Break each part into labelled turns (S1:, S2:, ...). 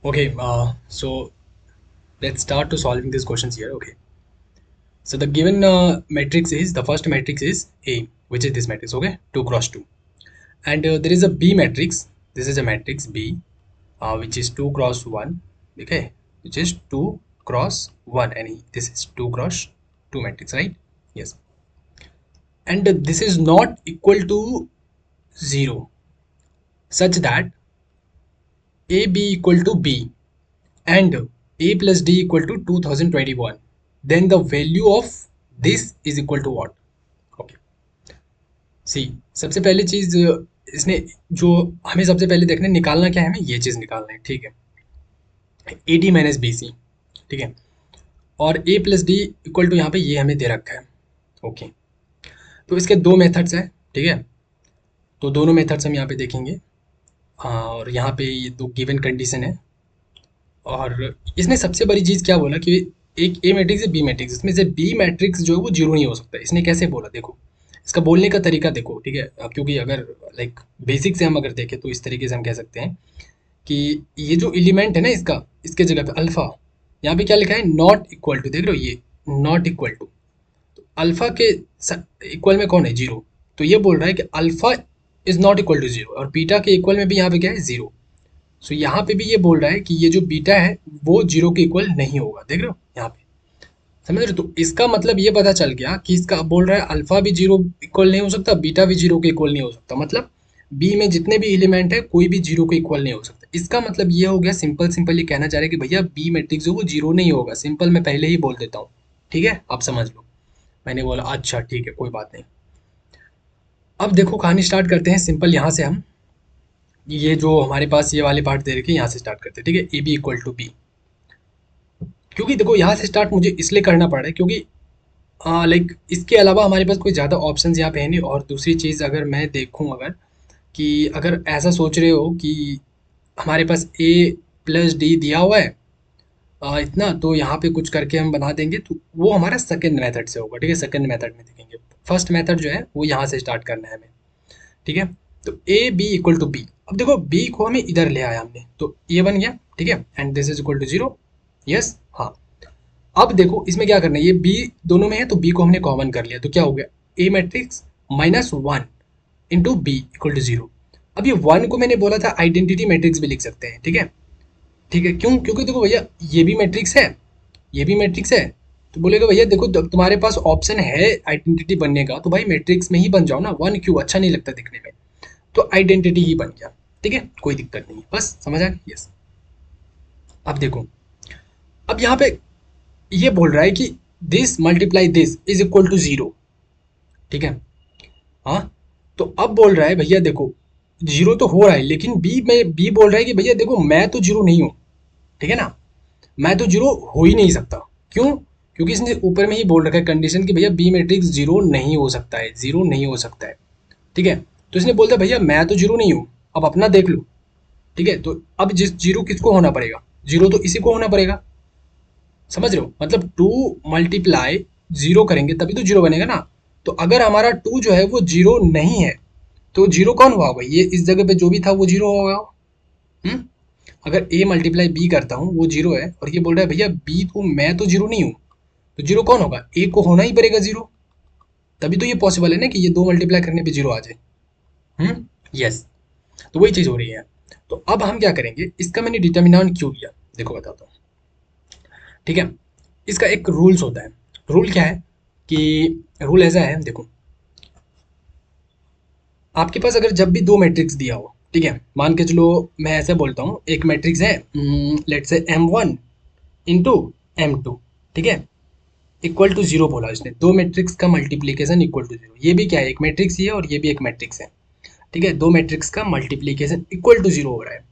S1: Okay, so let's start to solving these questions here. Okay, so the given matrix is the first matrix is A, which is this matrix. Okay, 2 cross 2, and there is a B matrix. This is a matrix B, which is 2 cross 1. Okay, which is 2 cross 1, and this is 2 cross 2 matrix, right? Yes, and this is not equal to 0, such that A B equal to B and A plus D equal to 2021, then the value of this is equal to what? Okay, सी सबसे पहली चीज इसने जो हमें सबसे पहले देखना है, निकालना क्या है, हमें ये चीज निकालना है, ठीक है, A D minus B C, ठीक है, और A plus D equal to यहाँ पे ये हमें दे रखा है। ओके, तो इसके दो मेथड्स हैं, ठीक है, तो दोनों मेथड्स हम यहाँ पे देखेंगे। हाँ, और यहाँ पे ये दो गिवन कंडीशन है, और इसने सबसे बड़ी चीज़ क्या बोला कि एक ए मैट्रिक्स है बी मैट्रिक्स, इसमें से बी मैट्रिक्स जो है वो जीरो नहीं हो सकता। इसने कैसे बोला देखो, इसका बोलने का तरीका देखो, ठीक है, क्योंकि अगर लाइक बेसिक से हम अगर देखें तो इस तरीके से हम कह सकते हैं कि ये जो एलिमेंट है ना इसका, इसके जगह पे अल्फा, यहाँ पे क्या लिखा है, नॉट इक्वल टू, देख रहे हो ये नॉट इक्वल टू, तो अल्फा के इक्वल में कौन है, जीरो, तो ये बोल रहा है कि alpha is not equal to zero, और बीटा के इक्वल में भी यहाँ पे क्या है, जीरो। सो यहाँ पे भी ये बोल रहा है कि ये जो बीटा है वो जीरो के इक्वल नहीं होगा, देख रहे हो यहाँ पे, समझ रहे हो? तो इसका मतलब ये पता चल गया कि इसका बोल रहा है अल्फा भी जीरो इक्वल नहीं हो सकता, बीटा भी जीरो के इक्वल नहीं हो सकता, मतलब बी में जितने भी एलिमेंट है कोई भी जीरो के इक्वल नहीं हो सकता। इसका मतलब ये हो गया, सिंपल सिंपल ये कहना चाह रहे हैं कि भैया बी मैट्रिक्स जो वो जीरो नहीं होगा। सिंपल मैं पहले ही बोल देता हूँ, ठीक है, आप समझ लो। मैंने बोला अच्छा ठीक है कोई बात नहीं। अब देखो कहानी स्टार्ट करते हैं सिंपल, यहाँ से हम ये जो हमारे पास ये वाले पार्ट दे रखे हैं यहाँ से स्टार्ट करते हैं, ठीक है, A B equal to B. क्योंकि देखो यहाँ से स्टार्ट मुझे इसलिए करना पड़ रहा है क्योंकि लाइक इसके अलावा हमारे पास कोई ज़्यादा ऑप्शन यहाँ पे है नहीं। और दूसरी चीज़ अगर मैं देखूँ, अगर कि अगर ऐसा सोच रहे हो कि हमारे पास ए प्लस डी दिया हुआ है इतना, तो यहाँ पे कुछ करके हम बना देंगे, तो वो हमारा सेकंड मेथड से होगा, ठीक है, सेकंड मेथड में देखेंगे। फर्स्ट मेथड जो है वो यहाँ से स्टार्ट करना है हमें, ठीक है। तो A B equal to B, अब देखो बी को हमें इधर ले आया हमने, तो ये बन गया, ठीक है, and this is equal to zero. Yes, हाँ। अब देखो इसमें क्या करना है, ये बी दोनों में है तो बी को हमने कॉमन कर लिया, तो क्या हो गया, A matrix minus one into B equal to zero. अब ये वन को मैंने बोला था आइडेंटिटी मैट्रिक्स भी लिख सकते हैं, ठीक है, ठीक है, क्यों, क्योंकि देखो भैया ये भी मैट्रिक्स है, ये भी मैट्रिक्स है, तो बोलेगा भैया देखो तुम्हारे पास ऑप्शन है आइडेंटिटी बनने का, तो भाई मैट्रिक्स में ही बन जाओ ना, वन क्यों, अच्छा नहीं लगता दिखने में, तो आइडेंटिटी ही बन गया, ठीक है, कोई दिक्कत नहीं है, बस समझ आ गया। यस, अब देखो, अब यहाँ पे ये बोल रहा है कि this multiply this is equal to zero, ठीक है, हाँ। तो अब बोल रहा है भैया देखो जीरो तो हो रहा है, लेकिन बी में बी बोल रहा है कि भैया देखो मैं तो जीरो नहीं हूँ, ठीक है ना, मैं तो जीरो हो ही नहीं सकता। क्यों, क्योंकि इसने ऊपर में ही बोल रखा है कंडीशन कि भैया बी मैट्रिक्स जीरो नहीं हो सकता है, जीरो नहीं हो सकता है, ठीक है। तो इसने बोलता है भैया मैं तो जीरो नहीं हूँ, अब अपना देख लो, ठीक है। तो अब जिस जीरो किसको होना पड़ेगा, जीरो तो इसी को होना पड़ेगा, समझ रहे हो, मतलब टू मल्टीप्लाई जीरो करेंगे तभी तो जीरो बनेगा ना। तो अगर हमारा टू जो है वो जीरो नहीं है, तो जीरो कौन हुआ होगा, ये इस जगह पे जो भी था वो जीरो होगा। हम्म, अगर ए मल्टीप्लाई बी करता हूँ वो जीरो है, और ये बोल रहा है भैया बी तो मैं तो जीरो नहीं हूँ, तो जीरो कौन होगा, ए को होना ही पड़ेगा जीरो, तभी तो ये पॉसिबल है ना कि ये दो मल्टीप्लाई करने पे जीरो आ जाए। यस, तो वही चीज़ हो रही है। तो अब हम क्या करेंगे, इसका मैंने डिटर्मिनेंट क्यों लिया, देखो बताता हूँ, ठीक है। इसका एक रूल्स होता है, रूल क्या है कि रूल ऐसा है, देखो आपके पास अगर जब भी दो मैट्रिक्स दिया हो, ठीक है, मान के चलो मैं ऐसे बोलता हूँ, एक मैट्रिक्स है लेट से M1 इंटू M2, ठीक है, इक्वल टू जीरो बोला इसने, दो मैट्रिक्स का मल्टीप्लीकेशन इक्वल टू जीरो, ये भी क्या है, एक मैट्रिक्स ही है और ये भी एक मैट्रिक्स है, ठीक है, दो मैट्रिक्स का मल्टीप्लीकेशन इक्वल टू जीरो हो रहा है।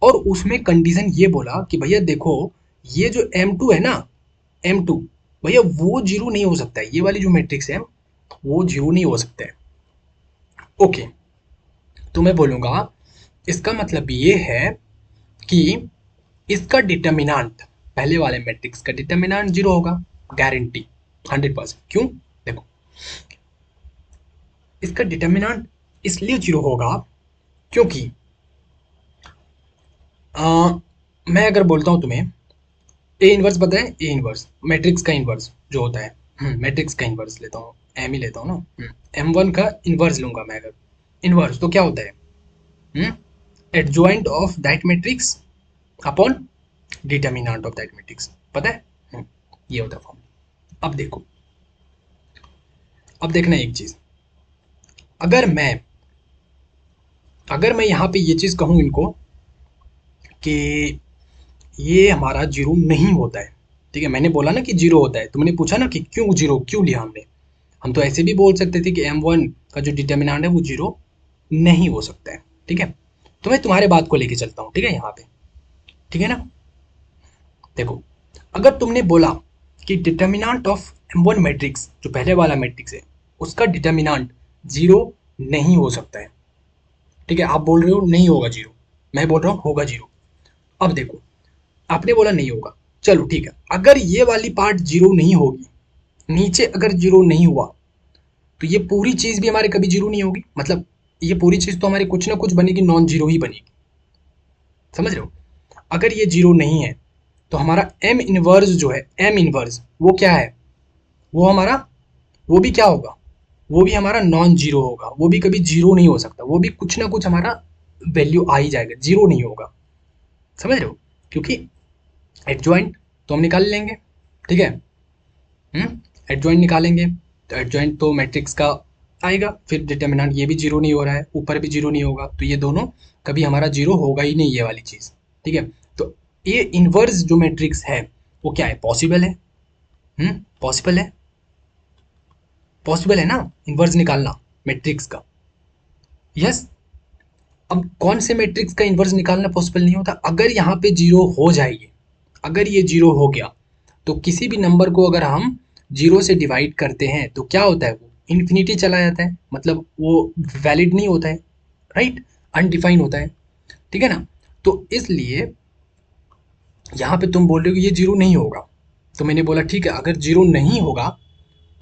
S1: और उसमें कंडीशन ये बोला कि भैया देखो ये जो M2 है ना, M2 भैया वो जीरो नहीं हो सकता है, ये वाली जो मैट्रिक्स है वो जीरो नहीं हो सकता है। ओके, तो मैं बोलूँगा इसका मतलब ये है कि इसका डिटर्मिनेंट, पहले वाले मैट्रिक्स का डिटर्मिनेंट जीरो होगा, गारंटी 100%। क्यों, देखो इसका डिटर्मिनेंट इसलिए जीरो होगा क्योंकि मैं अगर बोलता हूँ तुम्हें ए इनवर्स पता है, ए इनवर्स मैट्रिक्स का इनवर्स जो होता है, मैट्रिक्स का इनवर्स लेता हूँ, एम ही लेता हूँ ना, M1 का इनवर्स लूंगा मैं अगर, इनवर्स तो क्या होता है, adjoint of that matrix upon determinant of that matrix, पता है, ये होता है फॉर्म। अब देखो, अब देखना एक चीज, अगर मैं यहाँ पे ये चीज कहूँ इनको कि ये हमारा जीरो नहीं होता है, ठीक है, मैंने बोला ना कि जीरो होता है, तुमने पूछा ना कि क्यों जीरो क्यों लिया हमने, हम तो ऐसे भी बोल सकते थे कि M1 का जो डिटर्मिनेंट है वो जीरो नहीं हो सकता है, ठीक है। तो मैं तुम्हारे बात को लेके चलता हूँ, ठीक है, यहाँ पे, ठीक है ना। देखो, अगर तुमने बोला कि डिटर्मिनेंट ऑफ M1 मैट्रिक्स जो पहले वाला मैट्रिक्स है उसका डिटर्मिनेंट जीरो नहीं हो सकता है, ठीक है, आप बोल रहे हो नहीं होगा जीरो, मैं बोल रहा हूँ होगा जीरो। अब देखो, आपने बोला नहीं होगा, चलो ठीक है, अगर ये वाली पार्ट जीरो नहीं होगी, नीचे अगर जीरो नहीं हुआ, तो ये पूरी चीज भी हमारे कभी जीरो नहीं होगी, मतलब ये पूरी चीज तो हमारी कुछ ना कुछ बनेगी, नॉन जीरो ही बनेगी, समझ रहे हो। अगर ये जीरो नहीं है तो हमारा एम इनवर्स जो है, एम इनवर्स वो क्या है, वो हमारा, वो भी क्या होगा, वो भी हमारा नॉन जीरो होगा, वो भी कभी जीरो नहीं हो सकता, वो भी कुछ ना कुछ हमारा वैल्यू आ ही जाएगा, जीरो नहीं होगा, समझ रहे हो, क्योंकि एडजॉइंट तो हम निकाल लेंगे, ठीक है, एडजॉइंट निकालेंगे, तो एडजॉइंट तो मैट्रिक्स का आएगा, फिर डिटर्मिनेंट ये भी जीरो नहीं हो रहा है, ऊपर भी जीरो नहीं होगा, तो ये दोनों कभी हमारा जीरो होगा ही नहीं, ये वाली चीज़, ठीक है। तो ये इनवर्स जो मैट्रिक्स है वो क्या है, पॉसिबल है, पॉसिबल है, पॉसिबल है ना इनवर्स निकालना मैट्रिक्स का, यस। अब कौन से मैट्रिक्स का इनवर्स निकालना पॉसिबल नहीं होता, अगर यहाँ पे जीरो हो जाएगी, अगर ये जीरो हो गया, तो किसी भी नंबर को अगर हम जीरो से डिवाइड करते हैं तो क्या होता है, वो इन्फिनिटी चला जाता है, मतलब वो वैलिड नहीं होता है, राइट, अनडिफाइन होता है, ठीक है ना। तो इसलिए यहाँ पे तुम बोल रहे हो कि ये जीरो नहीं होगा, तो मैंने बोला ठीक है, अगर जीरो नहीं होगा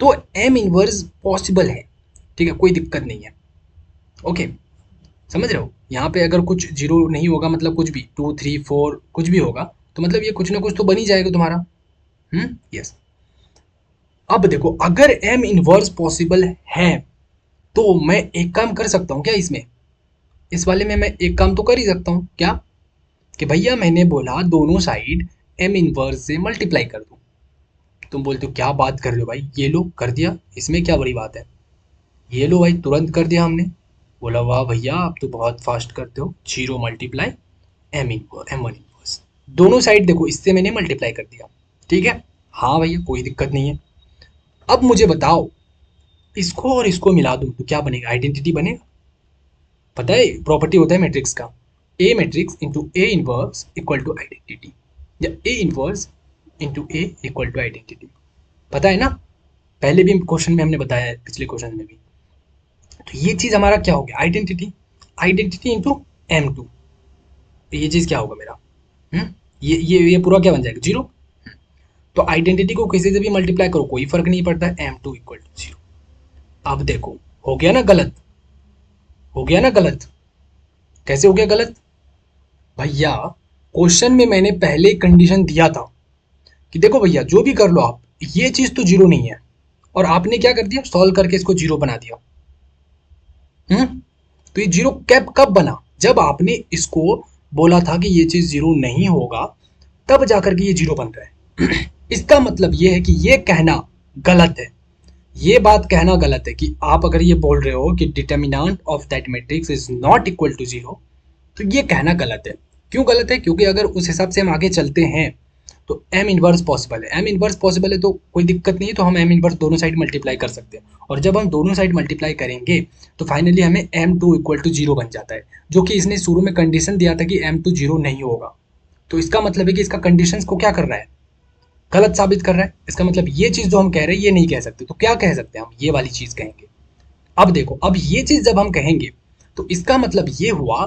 S1: तो एम इनवर्स पॉसिबल है, ठीक है, कोई दिक्कत नहीं है, ओके, समझ रहे हो। यहाँ पे अगर कुछ जीरो नहीं होगा, मतलब कुछ भी 2 3 4 कुछ भी होगा, तो मतलब ये कुछ ना कुछ तो बन ही जाएगा तुम्हारा, यस। अब देखो, अगर एम इनवर्स पॉसिबल है तो मैं एक काम कर सकता हूँ क्या इसमें, इस वाले में मैं एक काम तो कर ही सकता हूँ क्या, कि भैया मैंने बोला दोनों साइड एम इनवर्स से मल्टीप्लाई कर दूँ, तुम बोलते हो क्या बात कर रहे हो भाई, ये लो कर दिया, इसमें क्या बड़ी बात है, ये लो भाई तुरंत कर दिया हमने। बोला वाह भैया आप तो बहुत फास्ट करते हो, जीरो मल्टीप्लाई M1 इनवर्स, दोनों साइड देखो इससे मैंने मल्टीप्लाई कर दिया, ठीक है, हाँ भैया कोई दिक्कत नहीं है। अब मुझे बताओ, इसको और इसको मिला दूं तो क्या बनेगा, आइडेंटिटी बनेगा, पता है प्रॉपर्टी होता है मैट्रिक्स का, A matrix into A inverse equal to identity, या A inverse into A equal to identity, पता है ना, पहले भी क्वेश्चन में हमने बताया है, पिछले क्वेश्चन में भी। तो ये चीज हमारा क्या हो गया, आइडेंटिटी, आइडेंटिटी इंटू M2, तो ये चीज क्या होगा मेरा, ये पूरा क्या बन जाएगा, जीरो। तो आइडेंटिटी को किसी से भी मल्टीप्लाई करो कोई फर्क नहीं पड़ता, M2 इक्वल टू जीरो। अब देखो हो गया ना गलत, हो गया ना गलत, कैसे हो गया गलत, भैया क्वेश्चन में मैंने पहले कंडीशन दिया था कि देखो भैया जो भी कर लो आप, ये चीज तो जीरो नहीं है, और आपने क्या कर दिया, सॉल्व करके इसको जीरो बना दिया, तो ये जीरो कैप कब बना, जब आपने इसको बोला था कि ये चीज जीरो नहीं होगा, तब जाकर के ये जीरो बन रहा है। इसका मतलब ये है कि ये कहना गलत है, ये बात कहना गलत है कि आप अगर ये बोल रहे हो कि determinant of that matrix is not equal to zero, तो ये कहना गलत है। क्यों गलत है, क्योंकि अगर उस हिसाब से हम आगे चलते हैं तो एम इनवर्स पॉसिबल है, एम इनवर्स पॉसिबल है तो कोई दिक्कत नहीं है, तो हम एम इनवर्स दोनों साइड मल्टीप्लाई कर सकते हैं, और जब हम दोनों साइड मल्टीप्लाई करेंगे तो फाइनली हमें M2 इक्वल टू जीरो बन जाता है, जो कि इसने शुरू में कंडीशन दिया था कि M2 जीरो नहीं होगा, तो इसका मतलब है कि इसका कंडीशंस को क्या कर रहा है, गलत साबित कर रहा है, इसका मतलब ये चीज जो हम कह रहे हैं ये नहीं कह सकते, तो क्या कह सकते हैं हम, ये वाली चीज कहेंगे। अब देखो, अब ये चीज जब हम कहेंगे तो इसका मतलब ये हुआ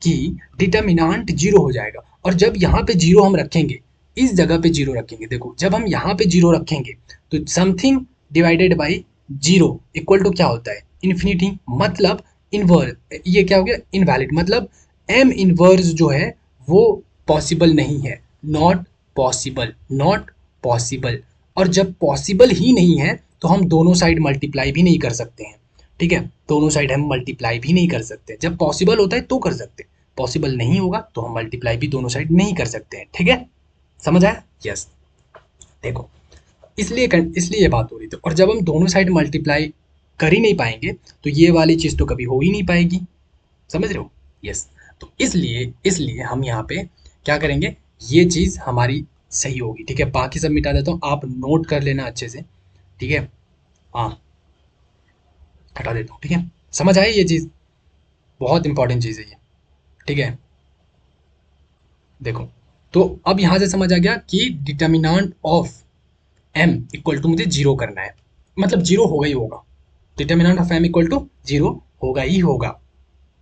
S1: कि डिटर्मिनेंट जीरो हो जाएगा, और जब यहाँ पे जीरो हम रखेंगे, इस जगह पे जीरो रखेंगे, देखो जब हम यहाँ पे जीरो रखेंगे तो something divided by zero equal to क्या होता है, इन्फिनिटी, मतलब इनवर्स, ये क्या हो गया, इनवैलिड, मतलब एम इनवर्स जो है वो पॉसिबल नहीं है, नॉट पॉसिबल, नॉट पॉसिबल। और जब पॉसिबल ही नहीं है तो हम दोनों साइड मल्टीप्लाई भी नहीं कर सकते हैं, ठीक है, दोनों साइड हम मल्टीप्लाई भी नहीं कर सकते। जब पॉसिबल होता है तो कर सकते हैं, पॉसिबल नहीं होगा तो हम मल्टीप्लाई भी दोनों साइड नहीं कर सकते हैं, ठीक है, समझ आया? यस। देखो, इसलिए ये बात हो रही थी। और जब हम दोनों साइड मल्टीप्लाई कर ही नहीं पाएंगे तो ये वाली चीज़ तो कभी हो ही नहीं पाएगी, समझ रहे हो? यस। तो इसलिए इसलिए हम यहाँ पे क्या करेंगे, ये चीज़ हमारी सही होगी, ठीक है। बाकी सब मिटा देता हूँ, आप नोट कर लेना अच्छे से, ठीक है। हाँ, हटा देता हूँ, ठीक है। समझ आए ये चीज़? बहुत इंपॉर्टेंट चीज़ है ये, ठीक है। देखो, तो अब यहाँ से समझ आ गया कि determinant of M equal to मुझे जीरो करना है, मतलब जीरो होगा ही होगा, determinant of M equal to zero होगा ही होगा,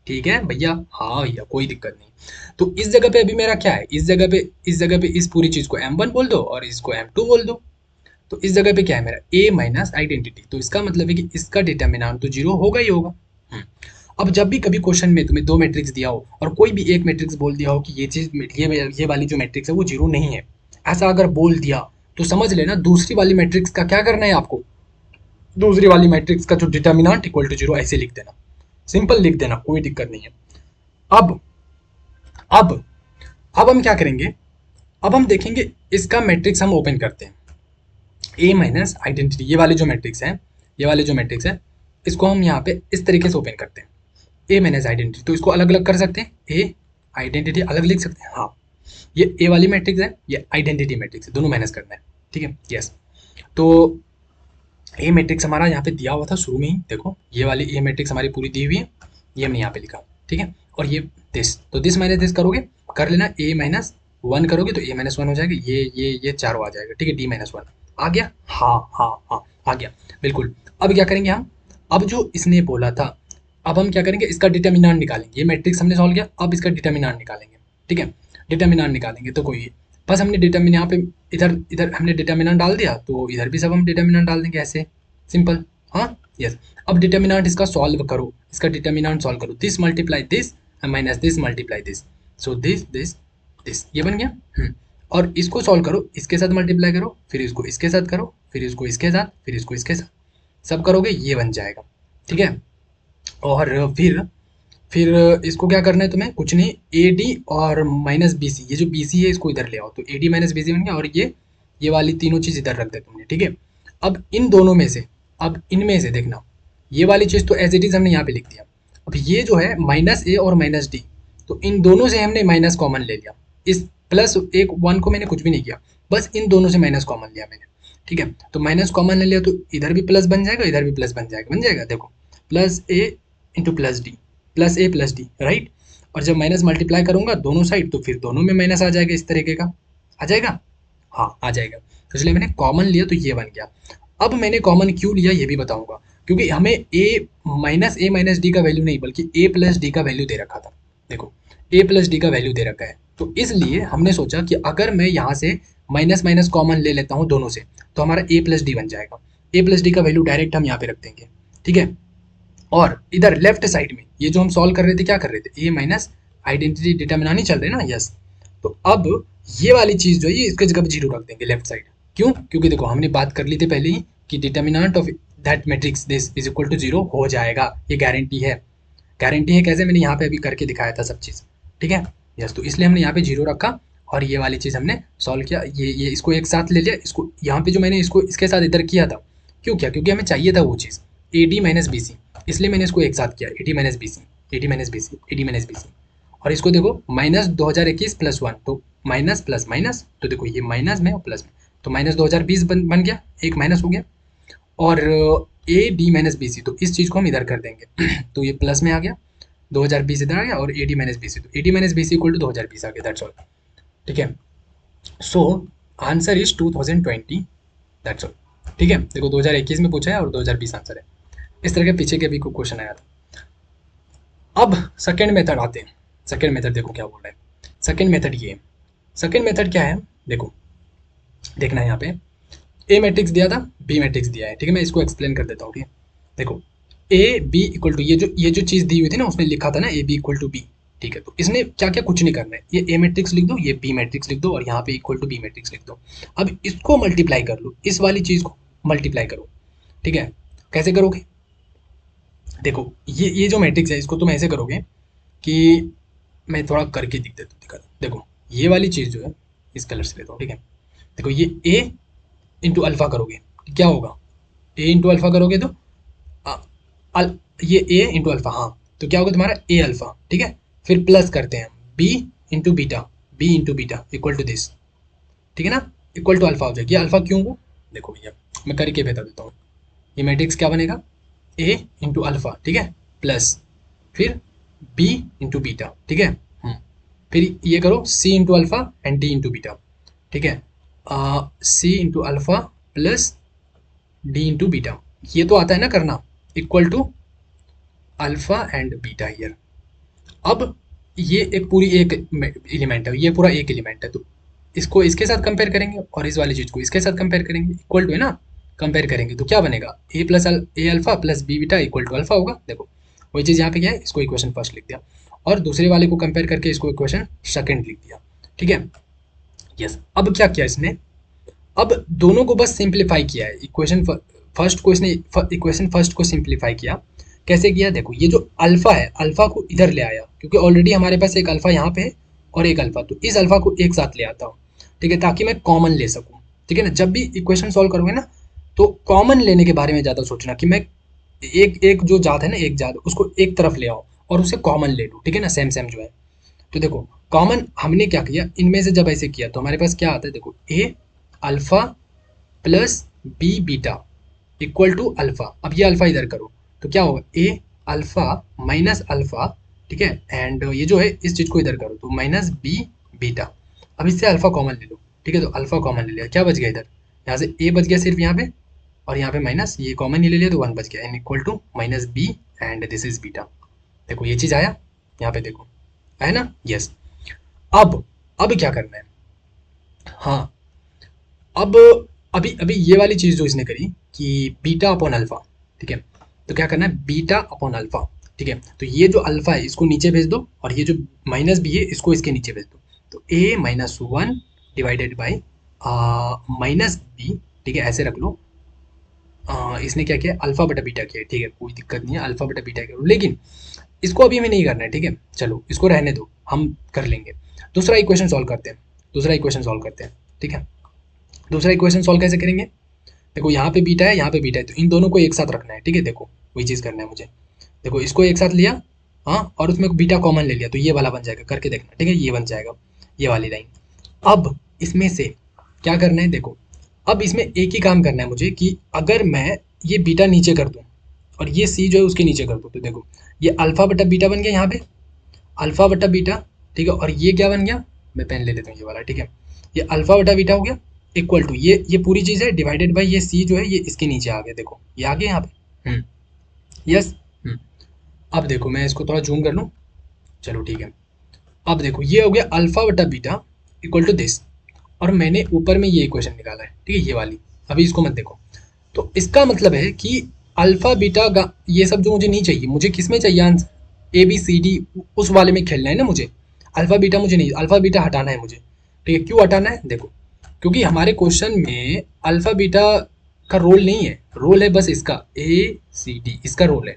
S1: ठीक है भैया। हाँ भैया, कोई दिक्कत नहीं। तो इस जगह पे अभी मेरा क्या है, इस जगह पे इस पूरी चीज को m1 बोल दो और इसको m2 बोल दो। तो इस जगह पे क्या है मेरा a माइनस आइडेंटिटी, तो इसका मतलब है कि इसका डिटर्मिनेंट तो जीरो होगा ही होगा। अब जब भी कभी क्वेश्चन में तुम्हें दो मैट्रिक्स दिया हो और कोई भी एक मैट्रिक्स बोल दिया हो कि ये चीज, ये वाली जो मैट्रिक्स है वो जीरो नहीं है, ऐसा अगर बोल दिया तो समझ लेना दूसरी वाली मैट्रिक्स का क्या करना है आपको, दूसरी वाली मैट्रिक्स का जो डिटर्मिनेंट इक्वल टू जीरो ऐसे लिख देना, सिंपल लिख देना, कोई दिक्कत नहीं है। अब अब अब हम क्या करेंगे, अब हम देखेंगे इसका मैट्रिक्स हम ओपन करते हैं, ए माइनस आइडेंटिटी, ये वाले जो मैट्रिक्स है, ये वाले जो मैट्रिक्स है, इसको हम यहाँ पे इस तरीके से ओपन करते हैं, ए माइनस आइडेंटिटी। तो इसको अलग अलग कर सकते हैं, ए आइडेंटिटी अलग लिख सकते हैं, हाँ। ये ए वाली मैट्रिक्स है, ये आइडेंटिटी मैट्रिक्स है, दोनों माइनस करना है, ठीक है। यस। तो ए मैट्रिक्स हमारा यहाँ पे दिया हुआ था शुरू में ही, देखो ये वाली ए मैट्रिक्स हमारी पूरी दी हुई है, ये हमने यहाँ पे लिखा, ठीक है। और ये दिस, तो दिस माइनस दिस करोगे, कर लेना, ए माइनस वन करोगे तो ए माइनस वन हो जाएगा, ये चारों आ जाएगा, ठीक है, डी माइनस वन आ गया, हाँ हाँ हाँ आ गया, बिल्कुल। अब क्या करेंगे हम, अब जो इसने बोला था, अब हम क्या करेंगे, इसका डिटर्मिनेंट निकालेंगे, ये मैट्रिक्स हमने सॉल्व किया, अब इसका डिटर्मिनेंट निकालेंगे, ठीक है। डिटर्मिनेंट निकालेंगे तो कोई, बस हमने डिटर्मिनेंट यहाँ पे, इधर इधर हमने डिटर्मिनेंट डाल दिया तो इधर भी सब हम डिटर्मिनेंट डाल देंगे ऐसे, सिंपल। हाँ, यस। अब डिटर्मिनेंट इसका सॉल्व करो, इसका डिटर्मिनेंट सॉल्व करो, this multiply this minus this multiply this, so this this this, ये बन गया। और इसको सॉल्व करो, इसके साथ मल्टीप्लाई करो, फिर इसको इसके साथ करो, फिर इसको इसके साथ, फिर इसको इसके साथ, सब करोगे ये बन जाएगा, ठीक है। और फिर इसको क्या करना है तुम्हें, कुछ नहीं, ए डी और माइनस बी सी, ये जो बी सी है इसको इधर ले आओ, तो A D minus B C बन गया, और ये वाली तीनों चीज़ इधर रख दे तुमने, ठीक है। अब इन दोनों में से, अब इनमें से देखना, ये वाली चीज़ तो एज इट इज़ हमने यहाँ पे लिख दिया। अब ये जो है माइनस ए और माइनस डी, तो इन दोनों से हमने माइनस कॉमन ले लिया, इस प्लस एक वन को मैंने कुछ भी नहीं किया, बस इन दोनों से माइनस कॉमन लिया मैंने, ठीक है। तो माइनस कॉमन ले लिया तो इधर भी प्लस बन जाएगा, इधर भी प्लस बन जाएगा, देखो, प्लस ए इंटू प्लस डी, प्लस ए प्लस डी, राइट। और जब माइनस मल्टीप्लाई करूंगा दोनों साइड तो फिर दोनों में माइनस आ जाएगा, इस तरीके का आ जाएगा, हाँ आ जाएगा। तो इसलिए मैंने कॉमन लिया तो ये बन गया। अब मैंने कॉमन क्यों लिया ये भी बताऊंगा, क्योंकि हमें ए माइनस डी का वैल्यू नहीं बल्कि ए प्लस डी का वैल्यू दे रखा था, देखो ए प्लस डी का वैल्यू दे रखा है, तो इसलिए हमने सोचा कि अगर मैं यहाँ से माइनस माइनस कॉमन ले लेता हूँ दोनों से तो हमारा ए प्लस डी बन जाएगा, ए प्लस डी का वैल्यू डायरेक्ट हम यहाँ पे रख देंगे, ठीक है। और इधर लेफ्ट साइड में ये जो हम सॉल्व कर रहे थे क्या कर रहे थे, ए माइनस आइडेंटिटी डिटर्मिनेंट नहीं चल रहे ना, यस। तो अब ये वाली चीज जो है ये इसके जगह पे जीरो रख देंगे लेफ्ट साइड, क्यों, क्योंकि देखो हमने बात कर ली थी पहले ही कि determinant of that matrix this is equal to zero हो जाएगा, ये गारंटी है, गारंटी है कैसे, मैंने यहाँ पे अभी करके दिखाया था सब चीज़, ठीक है। यस, तो इसलिए हमने यहाँ पे जीरो रखा और ये वाली चीज़ हमने सॉल्व किया, ये इसको एक साथ ले लिया, इसको यहाँ पे जो मैंने इसको इसके साथ इधर किया था, क्यों किया, क्योंकि हमें चाहिए था वो चीज़ A D minus B C, इसलिए मैंने इसको एक साथ किया, A D minus B C, A D minus B C, A D minus B C. और इसको देखो माइनस 2021 प्लस वन, तो माइनस प्लस माइनस, तो देखो ये माइनस में और प्लस में, तो माइनस 2020 बन गया, एक माइनस हो गया। और A D minus B C, तो इस चीज़ को हम इधर कर देंगे तो ये प्लस में आ गया, 2020 इधर आ गया, और A D minus B C, तो A D minus B C equal to 2020 आ गया, दैट्स ऑल, ठीक है। So answer is 2020, that's all, ठीक है। देखो 2021 में पूछा है और 2020 आंसर है, इस तरह के पीछे के भी कोई क्वेश्चन आया था। अब सेकेंड मेथड आते हैं, सेकेंड मेथड देखो क्या बोल रहा है, सेकेंड मेथड ये, सेकेंड मेथड क्या है, देखो देखना है यहाँ पे, ए मैट्रिक्स दिया था, बी मैट्रिक्स दिया है, ठीक है, मैं इसको एक्सप्लेन कर देता हूँ, ठीक है। देखो ए बी इक्वल टू, ये जो चीज़ दी हुई थी ना उसने लिखा था ना A B equal to B, ठीक है, तो इसने क्या क्या कुछ नहीं करना है, ये ए मैट्रिक्स लिख दो, ये बी मैट्रिक्स लिख दो और यहाँ पे इक्वल टू बी मैट्रिक्स लिख दो। अब इसको मल्टीप्लाई कर लो, इस वाली चीज को मल्टीप्लाई करो। ठीक है, कैसे करोगे, देखो ये जो मैट्रिक्स है इसको तुम ऐसे करोगे कि मैं थोड़ा करके दिख देता हूँ, दिखा दूँ। देखो ये वाली चीज जो है इस कलर से लेता हूँ, ठीक है। देखो ये ए इंटू अल्फा करोगे तो क्या होगा, ए इंटू अल्फा करोगे तो अ, ये ए इंटू अल्फा, हाँ, तो क्या होगा तुम्हारा ए अल्फा, ठीक है। फिर प्लस करते हैं B into beta, B into beta equal to this, ठीक है ना, इक्वल टू अल्फा हो जाएगी। अल्फा क्यों हुआ, देखो भैया मैं करके बता देता हूँ। ये मैट्रिक्स क्या बनेगा, ए इंटू अल्फा, ठीक है, प्लस फिर बी इंटू बीटा, ठीक है। फिर ये करो C into alpha and D into beta, ठीक है। C into alpha plus D into beta, ये तो आता है ना करना, equal to alpha and beta here. अब ये एक पूरी एक एलिमेंट है, ये पूरा एक एलिमेंट है, तो इसको इसके साथ कंपेयर करेंगे और इस वाली चीज को इसके साथ कंपेयर करेंगे, इक्वल टू है ना, कंपेयर करेंगे तो क्या बनेगा, A plus A alpha plus B beta equal to alpha होगा। देखो वही चीज़ यहाँ पे क्या है, इसको इक्वेशन फर्स्ट लिख दिया और दूसरे वाले को कंपेयर करके इसको इक्वेशन सेकंड लिख दिया, ठीक है। यस, अब क्या किया इसने, अब दोनों को बस सिंप्लीफाई किया है, इक्वेशन फर्स्ट को इसने इक्वेशन फर्स्ट को सिंप्लीफाई किया। कैसे किया, देखो ये जो अल्फा है अल्फा को इधर ले आया, क्योंकि ऑलरेडी हमारे पास एक अल्फा यहाँ पे है और एक अल्फा, तो इस अल्फा को एक साथ ले आता हूँ, ठीक है, ताकि मैं कॉमन ले सकूँ, ठीक है ना। जब भी इक्वेशन सॉल्व करोगे ना तो कॉमन लेने के बारे में ज़्यादा सोचना कि मैं एक एक जो जात है ना, एक जात उसको एक तरफ ले आओ और उसे कॉमन ले लो, ठीक है ना, सेम सेम जो है। तो देखो कॉमन हमने क्या किया, इनमें से जब ऐसे किया तो हमारे पास क्या आता है, देखो A alpha plus B beta equal to alpha. अब ये अल्फा इधर करो तो क्या होगा, ए अल्फा माइनस अल्फा, ठीक है, एंड ये जो है इस चीज को इधर करो तो माइनस बी बीटा। अब इससे अल्फा कॉमन ले लो, ठीक है, तो अल्फा कॉमन ले लिया, क्या बच गया इधर, यहाँ से ए बच गया सिर्फ यहाँ पे और यहाँ पे माइनस, ये कॉमन ही ले लिया तो वन बच गया, N equal to minus B and this is beta. देखो ये चीज आया यहाँ पे, देखो है ना, यस। अब क्या करना है, हाँ, अब अभी अभी ये वाली चीज जो इसने करी कि बीटा अपॉन अल्फा, ठीक है, तो क्या करना है बीटा अपॉन अल्फा, ठीक है, तो ये जो अल्फा है इसको नीचे भेज दो और ये जो माइनस बी है इसको इसके नीचे भेज दो, तो A minus one divided by minus B, ठीक है, ऐसे रख लो। इसने क्या किया, अल्फा बटा बीटा किया, ठीक है, कोई दिक्कत नहीं है, अल्फा बटा बीटा किया, लेकिन इसको अभी हमें नहीं करना है, ठीक है, चलो इसको रहने दो, हम कर लेंगे। दूसरा इक्वेशन सॉल्व करते हैं, दूसरा इक्वेशन सॉल्व करते हैं, ठीक है। दूसरा इक्वेशन सॉल्व कैसे करेंगे, देखो यहाँ पे बीटा है यहाँ पे बीटा है, तो इन दोनों को एक साथ रखना है, ठीक है, देखो वही चीज़ करना है मुझे। देखो इसको एक साथ लिया, हाँ, और उसमें बीटा कॉमन ले लिया तो ये वाला बन जाएगा, करके देखना, ठीक है, ये बन जाएगा, ये वाली लाइन। अब इसमें से क्या करना है, देखो अब इसमें एक ही काम करना है मुझे कि अगर मैं ये बीटा नीचे कर दूँ और ये सी जो है उसके नीचे कर दूँ, तो देखो ये अल्फा बटा बीटा बन गया यहाँ पे, अल्फा बटा बीटा, ठीक है, और ये क्या बन गया, मैं पेन ले लेता हूँ ये वाला, ठीक है, ये अल्फा बटा बीटा हो गया इक्वल टू ये पूरी चीज़ है डिवाइडेड बाई ये सी जो है ये इसके नीचे आ गया, देखो ये आ गया यहाँ पे, यस। अब देखो मैं इसको थोड़ा जूम कर लूँ, चलो ठीक है। अब देखो ये हो गया अल्फा बटा बीटा इक्वल टू दिस, और मैंने ऊपर में ये इक्वेशन निकाला है, ठीक है, ये वाली, अभी इसको मत देखो। तो इसका मतलब है कि अल्फा बीटा ये सब जो मुझे नहीं चाहिए, मुझे किस में चाहिए answer, A B C D, उस वाले में खेलना है ना मुझे, अल्फा बीटा मुझे नहीं, अल्फा बीटा हटाना है मुझे, ठीक है। क्यों हटाना है, देखो क्योंकि हमारे क्वेश्चन में अल्फा बीटा का रोल नहीं है, रोल है बस इसका ए सी डी, इसका रोल है,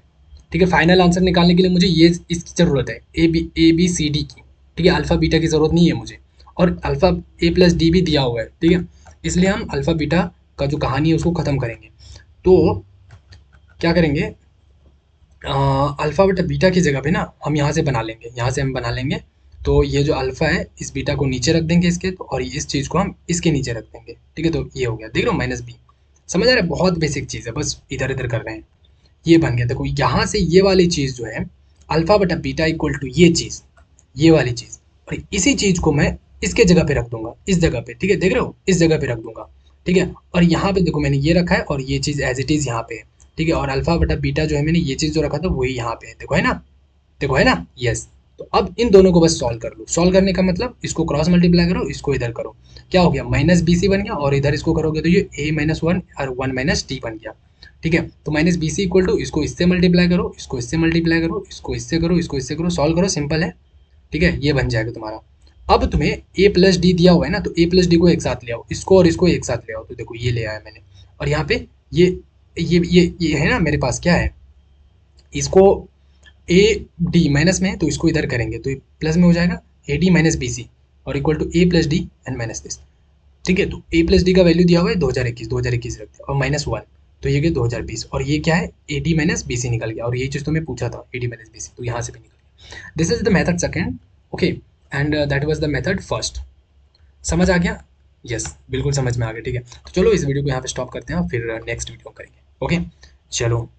S1: ठीक है। फाइनल आंसर निकालने के लिए मुझे ये इसकी ज़रूरत है, ए बी सी डी की, ठीक है, अल्फा बीटा की ज़रूरत नहीं है मुझे, और अल्फा ए प्लस डी भी दिया हुआ है, ठीक है, इसलिए हम अल्फा बीटा का जो कहानी है उसको ख़त्म करेंगे। तो क्या करेंगे, अल्फा बटा बीटा की जगह पे ना हम यहाँ से बना लेंगे, यहाँ से हम बना लेंगे, तो ये जो अल्फा है इस बीटा को नीचे रख देंगे इसके, तो और इस चीज़ को हम इसके नीचे रख देंगे, ठीक है, तो ये हो गया, देख रहे हो माइनस बी, समझ आ रहा है, बहुत बेसिक चीज़ है, बस इधर इधर कर रहे हैं, ये बन गया। देखो यहाँ से ये वाली चीज़ जो है अल्फा बटा बीटा इक्वल टू ये चीज़, ये वाली चीज़, और इसी चीज़ को मैं इसके जगह पे रख दूंगा, इस जगह पे, ठीक है, देख रहे हो, इस जगह पे रख दूंगा, ठीक है, और यहाँ पे देखो मैंने ये रखा है और ये चीज़ एज इट इज़ यहाँ पे है, ठीक है, और अल्फा बटा बीटा जो है मैंने ये चीज़ जो रखा था वही यहाँ पे है, देखो है ना, देखो है ना, यस। तो अब इन दोनों को बस सॉल्व कर लो, सॉल्व करने का मतलब इसको क्रॉस मल्टीप्लाई करो, इसको इधर करो, क्या हो गया माइनस बी सी बन गया, और इधर इसको करोगे तो ये ए माइनस वन और वन माइनस टी बन गया, ठीक है। तो minus B C equal to इसको इससे मल्टीप्लाई करो, इसको इससे मल्टीप्लाई करो, इसको इससे करो, इसको इससे करो, सॉल्व करो, सिंपल है, ठीक है, ये बन जाएगा तुम्हारा। अब तुम्हें ए प्लस डी दिया हुआ है ना, तो ए प्लस डी को एक साथ ले आओ, इसको और इसको एक साथ ले आओ, तो देखो ये ले आया मैंने। और यहाँ पे ये ये है ना मेरे पास, क्या है, इसको ए डी माइनस में है तो इसको इधर करेंगे तो ये प्लस में हो जाएगा, A D minus B C और equal to A plus D and minus this. ठीक है, तो ए प्लस डी का वैल्यू दिया हुआ है 2021 रखते हैं और माइनस वन, तो ये गया 2020 और ये क्या है, A D minus B C निकल गया। और ये चीज़ तो मैं पूछा था, A D minus B C, तो यहाँ से भी निकल गया। This is the method second, okay, and that was the method first. समझ आ गया? यस, बिल्कुल समझ में आ गया। ठीक है, तो चलो इस वीडियो को यहाँ पे स्टॉप करते हैं और फिर नेक्स्ट वीडियो करेंगे। ओके, चलो।